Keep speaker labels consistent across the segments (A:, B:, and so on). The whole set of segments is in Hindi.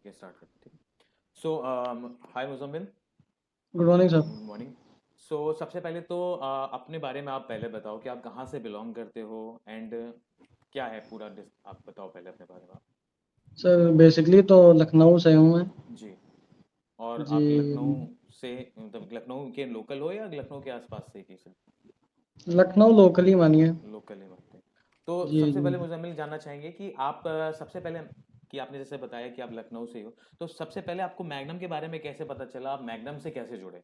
A: ये स्टार्ट करते हैं। So hi Muzammil.
B: Good morning sir.
A: Good morning. So सबसे पहले तो अपने बारे में आप पहले बताओ कि आप कहाँ से बिलोंग करते हो एंड क्या है पूरा आप बताओ पहले अपने बारे में आप।
B: सर बेसिकली तो लखनऊ से हूँ मैं।
A: जी। और
B: जी।
A: आप लखनऊ से मतलब लखनऊ के लोकल हो या लखनऊ के आसपास से किसी
B: लखनऊ लोकल ही मानिए।
A: लोकल ही बनते हैं? तो
B: जी
A: सबसे
B: जी।
A: पहले मुजम्मिल जानना चाहेंगे कि आप सबसे पहले कि आपने जैसे बताया कि आप लखनऊ से ही हो, तो सबसे पहले आपको मैग्नम के बारे में कैसे पता चला, आप मैग्नम से कैसे जुड़े?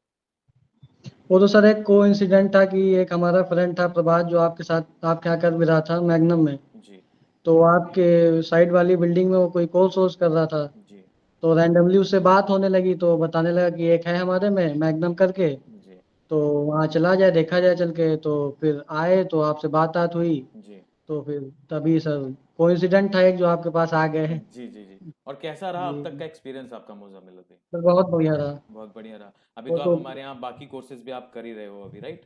B: वो तो सर एक को इंसिडेंट था कि एक हमारा फ्रेंड था प्रभात जो आपके साथ आपके यहाँ कर भी रहा था मैग्नम में।
A: जी।
B: तो आपके साइड वाली बिल्डिंग में वो कोई कोर्स वोर्स कर रहा था।
A: जी।
B: तो रैंडमली उससे बात होने लगी तो बताने लगा कि एक है हमारे में मैग्नम करके।
A: जी।
B: तो वहाँ चला जाए देखा जाए चल के तो फिर आए तो आपसे बात हुई।
A: जी।
B: तो फिर तभी सर कोइंसिडेंट था एक जो आपके पास आ गए हैं।
A: जी। जी। जी। और कैसा रहा अब तक
B: जी।
A: का एक्सपीरियंस आपका मुजम्मिल अभी?
B: सर बहुत बढ़िया रहा।
A: बहुत बढ़िया रहा। अभी
B: वो
A: तो आप
B: तो
A: हमारे यहाँ बाकी कोर्सेज भी आप कर ही रहे हो अभी, राइट?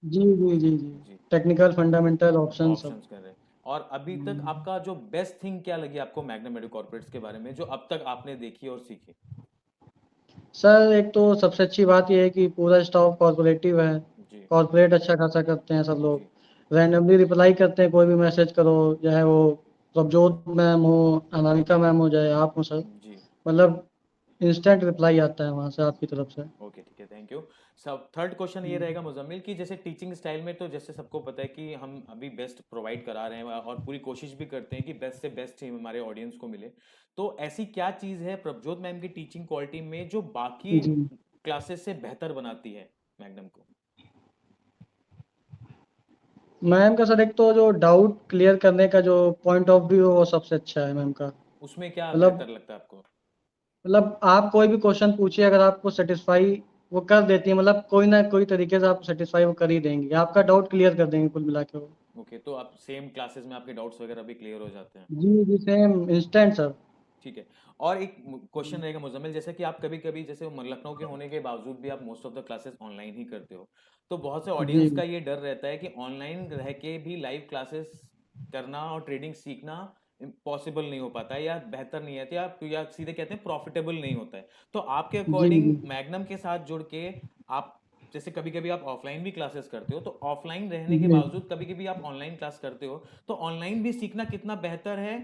B: जी जी जी जी।
A: जी।
B: टेक्निकल फंडामेंटल ऑप्शन सब।
A: ऑप्शंस कर रहे हैं। और अभी तक आपका जो बेस्ट थिंग क्या लगी आपको मैग्ना मेडिकल कॉर्पोरेट्स के बारे में, जो अब तक आपने देखी और सीखी?
B: सर एक तो सबसे अच्छी बात यह है कि पूरा स्टाफ कॉर्पोरेटिव है।
A: जी।
B: कॉर्पोरेट अच्छा खासा करते हैं सब
A: जी।
B: लोग। रैंडमली रिप्लाई करते हैं कोई भी मैसेज करो, चाहे वो प्रभजोत मैम हो, अनामिका मैम हो, चाहे आप हो सर।
A: जी।
B: मतलब इंस्टेंट रिप्लाई आता है वहाँ से आपकी तरफ से।
A: ओके, ठीक है, थैंक यू। सब थर्ड क्वेश्चन ये रहेगा मुजम्मिल कि जैसे टीचिंग स्टाइल में तो जैसे सबको पता है कि हम अभी बेस्ट प्रोवाइड करा रहे हैं और पूरी कोशिश भी करते हैं कि बेस्ट से बेस्ट ही हमारे ऑडियंस को मिले। तो ऐसी क्या चीज़ है प्रभजोत मैम की टीचिंग क्वालिटी में जो बाकी
B: जी
A: क्लासेस से बेहतर बनाती है मैग्नम को?
B: मैम का सर एक तो जो डाउट क्लियर करने का जो पॉइंट ऑफ व्यू है वो सबसे अच्छा है मैम का।
A: उसमें क्या
B: मतलब
A: बेहतर लगता है आपको?
B: आप कोई भी क्वेश्चन पूछिए अगर आपको सेटिस्फाई वो कर देती है, मतलब कोई ना कोई तरीके से आपको सेटिस्फाई वो कर ही देंगी, आपका डाउट क्लियर कर देंगे कुल मिला के वो।
A: ओके, तो आप सेम क्लासेस में आपके डाउट्स वगैरह भी क्लियर हो जाते हैं?
B: जी जी सेम इंस्टेंट सर।
A: ठीक है। और एक क्वेश्चन रहेगा मुजम्मिल, जैसे कि आप कभी कभी जैसे लखनऊ के होने के बावजूद भी आप most of the classes online ही करते हो, तो बहुत से ऑडियंस
B: जी
A: का ये डर रहता है कि ऑनलाइन रह के भी लाइव क्लासेस करना और ट्रेडिंग सीखना पॉसिबल नहीं हो पाता है या बेहतर नहीं है या सीधे कहते हैं प्रॉफिटेबल नहीं होता है। तो आपके
B: जी
A: अकॉर्डिंग
B: जी
A: मैग्नम के साथ जुड़ के आप जैसे कभी कभी आप ऑफलाइन भी क्लासेस करते हो, तो ऑफलाइन रहने के
B: जी।
A: बावजूद कभी कभी आप ऑनलाइन क्लास करते हो, तो ऑनलाइन भी सीखना कितना बेहतर है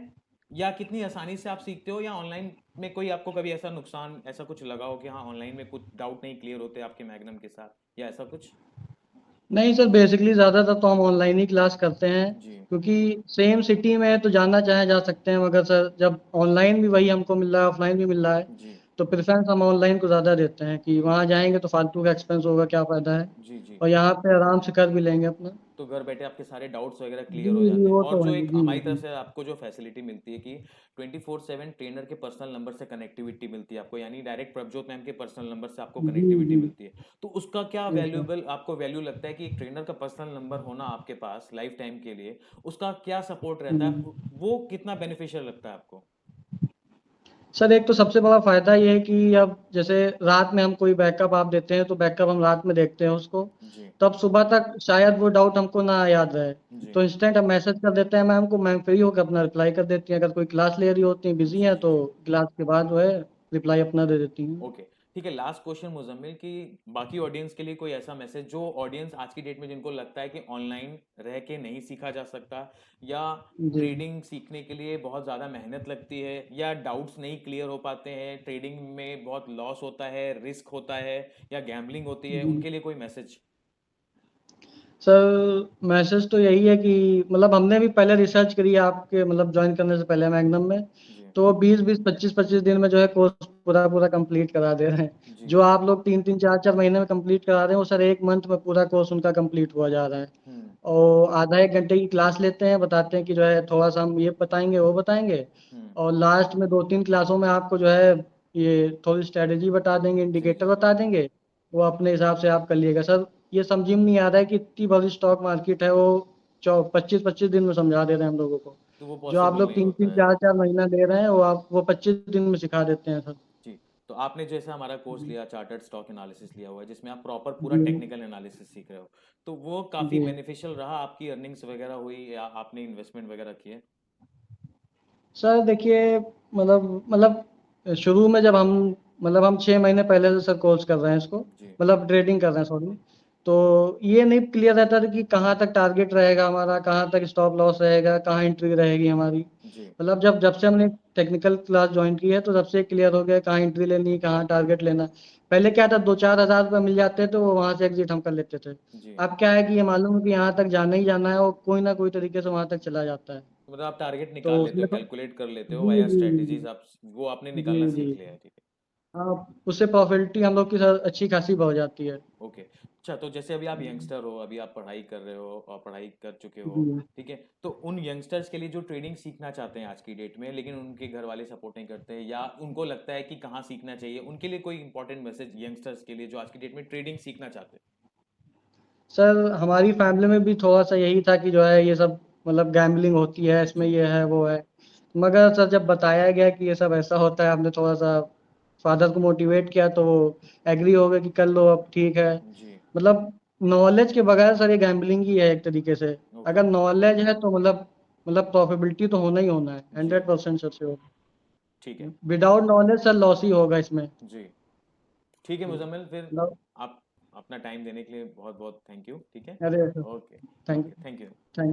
A: या कितनी आसानी से आप सीखते हो, या ऑनलाइन में कोई आपको कभी ऐसा नुकसान ऐसा कुछ लगा हो कि हाँ ऑनलाइन में कुछ डाउट नहीं क्लियर होते आपके मैग्नम के साथ या ऐसा कुछ?
B: नहीं सर बेसिकली ज़्यादातर तो हम ऑनलाइन ही क्लास करते हैं।
A: जी।
B: क्योंकि सेम सिटी में है तो जाना चाहे जा सकते हैं, मगर सर जब ऑनलाइन भी वही हमको मिल रहा है ऑफलाइन भी मिल रहा है
A: जी।
B: तो प्रेफरेंस हम ऑनलाइन को ज़्यादा देते हैं कि
A: जी।
B: वहाँ जाएंगे तो फालतू का एक्सपेंस होगा, क्या फ़ायदा है।
A: जी। जी।
B: और यहाँ पे आराम से कर भी लेंगे अपना।
A: तो घर बैठे आपके सारे डाउट्स वगैरह
B: जी
A: क्लियर हो
B: जी
A: जाते हैं,
B: वो
A: और
B: तो
A: जो
B: है।
A: एक
B: जी
A: हमारी तरफ
B: जी
A: से आपको जो फैसिलिटी मिलती है कि 24/7 ट्रेनर के पर्सनल नंबर से कनेक्टिविटी मिलती है आपको, यानी डायरेक्ट प्रभजोत मैम के पर्सनल नंबर से आपको
B: जी
A: कनेक्टिविटी
B: जी।
A: मिलती है। तो उसका क्या
B: यस सर।
A: वैल्यूएबल आपको वैल्यू लगता है कि एक ट्रेनर का पर्सनल नंबर होना आपके पास लाइफ टाइम के लिए, उसका क्या सपोर्ट रहता है,
B: हम्म।
A: वो कितना बेनिफिशियल लगता है आपको?
B: सर एक तो सबसे बड़ा फ़ायदा ये है कि अब जैसे रात में हम कोई बैकअप आप देते हैं तो बैकअप हम रात में देखते हैं उसको।
A: जी।
B: तब सुबह तक शायद वो डाउट हमको ना याद रहे।
A: जी।
B: तो इंस्टेंट हम मैसेज कर देते हैं मैम को, मैम फ्री होकर अपना रिप्लाई कर देती हैं। अगर कोई क्लास ले रही होती हैं, बिज़ी
A: जी।
B: हैं
A: जी।
B: तो
A: जी।
B: क्लास के बाद जो है रिप्लाई अपना दे देती हैं।
A: ओके, ठीक है। लास्ट क्वेश्चन मुजम्मिल कि बाकी ऑडियंस के लिए कोई ऐसा मैसेज जो ऑडियंस आज की डेट में जिनको लगता है कि ऑनलाइन रह के नहीं सीखा जा सकता, या
B: जी।
A: ट्रेडिंग सीखने के लिए बहुत ज़्यादा मेहनत लगती है, या डाउट्स नहीं क्लियर हो पाते हैं, ट्रेडिंग में बहुत लॉस होता है, रिस्क होता है, या गैम्बलिंग होती है,
B: जी।
A: उनके लिए कोई मैसेज?
B: सर मैसेज तो यही है कि मतलब हमने भी पहले रिसर्च करी है आपके मतलब जॉइन करने से पहले मैग्नम में।
A: जी।
B: तो 20-20, 25-25 दिन में जो है कोर्स पूरा पूरा कंप्लीट करा दे रहे हैं।
A: जी।
B: जो आप लोग 3-3 4-4 महीने में कंप्लीट करा रहे हैं वो सर 1 मंथ में पूरा कोर्स उनका कंप्लीट हुआ जा रहा है।
A: हम्म।
B: और आधा 1 घंटे की क्लास लेते हैं, बताते हैं कि जो है थोड़ा सा हम ये बताएंगे वो बताएंगे।
A: हम्म।
B: और लास्ट में 2-3 क्लासों में आपको जो है ये थोड़ी स्ट्रेटेजी बता देंगे,
A: जी।
B: इंडिकेटर
A: जी।
B: बता देंगे। वो अपने हिसाब से आप कर लिएगा सर। ये समझ में नहीं आ रहा है कि इतनी बड़ी स्टॉक मार्केट है वो 25-25 दिन में समझा दे रहे हैं हम लोगों को।
A: तो वो
B: जो आप
A: पॉसिबल
B: लोग
A: नहीं
B: तीन
A: होता
B: तीन
A: है।
B: चार चार महीना दे रहे हैं वो 25 दिन में सिखा देते हैं सर।
A: जी। तो आपने जैसे हमारा कोर्स
B: जी
A: लिया, चार्टर्ड स्टॉक एनालिसिस लिया हुआ है, जिसमें आप प्रॉपर पूरा
B: जी
A: टेक्निकल एनालिसिस सीख रहे हो, तो वो काफ़ी
B: जी।
A: बेनिफिशियल रहा? आपकी अर्निंग्स वगैरह हुई या आपने इन्वेस्टमेंट वगैरह किए?
B: सर देखिए मतलब शुरू में जब हम 6 महीने पहले से सर कोर्स कर रहे हैं इसको,
A: जी,
B: मतलब ट्रेडिंग कर रहे हैं सॉरी। तो ये नहीं क्लियर रहता था कि कहाँ तक टारगेट रहेगा हमारा, कहाँ तक स्टॉप लॉस रहेगा, कहाँ एंट्री रहेगी हमारी।
A: जी,
B: मतलब जब जब से हमने टेक्निकल क्लास जॉइन की है तो तब से क्लियर हो गया कहाँ एंट्री लेनी, कहाँ टारगेट लेना। पहले क्या था 2-4 हज़ार रुपए मिल जाते तो वहाँ से एग्ज़िट हम कर लेते थे।
A: जी।
B: अब क्या है कि ये मालूम है कि यहाँ तक जाना ही जाना है और कोई ना कोई तरीके से वहाँ तक चला जाता है।
A: तो मतलब आप टारगेट
B: तो
A: निकाल लेते
B: उसमें
A: हो,
B: तो
A: कैलकुलेट कर लेते हो
B: जी,
A: वाया
B: जी, जी,
A: स्ट्रेटजीज, आप वो आपने
B: जी।
A: निकालना
B: जी,
A: सीख लिया
B: जी।
A: है, ठीक है।
B: हाँ, उससे प्रॉफिटिविटी हम लोग की सर अच्छी खासी बढ़ जाती है।
A: ओके, अच्छा, तो जैसे अभी आप यंगस्टर हो, अभी आप पढ़ाई कर रहे हो और पढ़ाई कर चुके हो,
B: जी।
A: ठीक है, तो उन यंगस्टर्स के लिए जो ट्रेडिंग सीखना चाहते हैं आज की डेट में, लेकिन उनके घर वाले सपोर्ट नहीं करते या उनको लगता है कि कहाँ सीखना चाहिए, उनके लिए कोई इंपॉर्टेंट मैसेज यंगस्टर्स के लिए जो आज की डेट में ट्रेडिंग सीखना चाहते
B: सर हमारी फैमिली में भी थोड़ा-सा यही था कि जो है ये सब मतलब गैम्बलिंग होती है,
A: हैं?
B: इसमें
A: जी,
B: ये है, वो है। मगर सर जब बताया गया कि ये सब ऐसा होता है, हमने थोड़ा-सा फादर को मोटिवेट किया तो वो एग्री हो गए कि कर लो अब ठीक है।
A: जी,
B: मतलब नॉलेज के बगैर सर ये गैम्बलिंग ही है एक तरीके से।
A: ओके,
B: अगर नॉलेज है तो मतलब प्रॉफिटेबिलिटी तो होना ही होना है,
A: जी,
B: 100% सर श्योर।
A: ठीक है,
B: विदाउट नॉलेज सर लॉस ही होगा इसमें।
A: जी, ठीक है
B: जी,
A: मुजम्मिल, फिर
B: मतलब
A: आप अपना टाइम देने के लिए बहुत बहुत थैंक यू, ठीक है,
B: अरे sir
A: okay,
B: thank
A: okay, thank you.
B: Thank